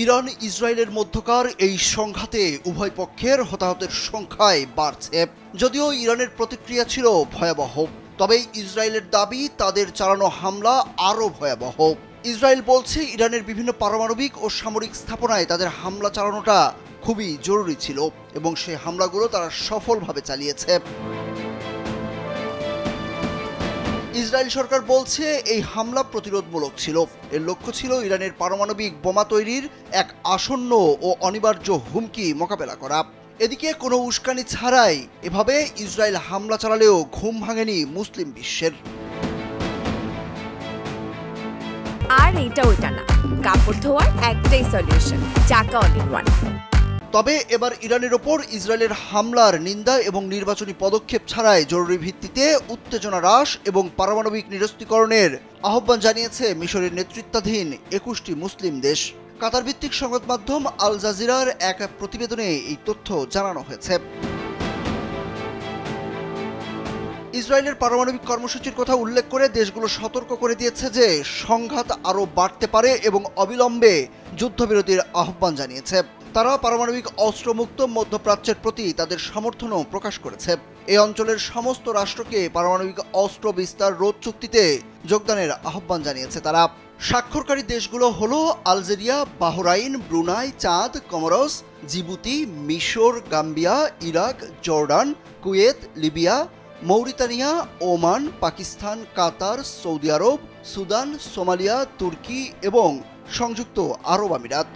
Iran ইসরায়েলের মধ্যকার এই সংঘাতে উভয় পক্ষের হতাহতের সংখ্যায় বাড়ছে। যদিও ইরানের প্রতিক্রিয়া ছিল ভয়াবহ, তবে ইসরায়েলের দাবি তাদের চালানো হামলা আরও ভয়াবহ। ইসরায়েল বলছে ইরানের বিভিন্ন পারমাণবিক ও সামরিক স্থাপনায় তাদের হামলা চালানোটা খুবই জরুরি ছিল এবং সেই হামলাগুলো তারা সফলভাবে চালিয়েছে। ইসরায়েল সরকার বলছে এই হামলা প্রতিরোধমূলক ছিল। এর লক্ষ্য ছিল ইরানের পারমাণবিক বোমা তৈরির এক আসন্ন ও অনিবার্য হুমকি মোকাবেলা করা। এদিকে কোনো উস্কানি ছাড়াই এভাবে ইসরায়েল হামলা চালালেও ঘুম ভাঙেনি মুসলিম বিশ্বের। আর এটা ওইটা না, কাপড় ধোয়ার একটাই সলিউশন, চাকা অল ইন ওয়ান। তবে এবার ইরানের ওপর ইসরায়েলের হামলার নিন্দা এবং নির্বাচনী পদক্ষেপ ছাড়াই জরুরি ভিত্তিতে উত্তেজনা হ্রাস এবং পারমাণবিক নিরস্ত্রীকরণের আহ্বান জানিয়েছে মিশরের নেতৃত্বাধীন ২১টি মুসলিম দেশ। কাতার ভিত্তিক সংবাদ মাধ্যম আল জাজিরার এক প্রতিবেদনে এই তথ্য জানানো হয়েছে। ইসরায়েলের পারমাণবিক কর্মসূচির কথা উল্লেখ করে দেশগুলো সতর্ক করে দিয়েছে যে সংঘাত আরও বাড়তে পারে এবং অবিলম্বে যুদ্ধবিরতির আহ্বান জানিয়েছে। তারা পারমাণবিক অস্ত্রমুক্ত মধ্যপ্রাচ্যের প্রতি তাদের সমর্থনও প্রকাশ করেছে। এই অঞ্চলের সমস্ত রাষ্ট্রকে পারমাণবিক অস্ত্র বিস্তার রোধ চুক্তিতে যোগদানের আহ্বান জানিয়েছে তারা। স্বাক্ষরকারী দেশগুলো হলো আলজেরিয়া, বাহরাইন, ব্রুনাই, চাঁদ, কমোরস, জিবুতি, মিশর, Gambia, Iraq, Jordan, Kuwait, Libya, Mauritania, Oman, Pakistan, Qatar, Saudi Arab, Sudan, Somalia, তুর্কি এবং সংযুক্ত আরব আমিরাত।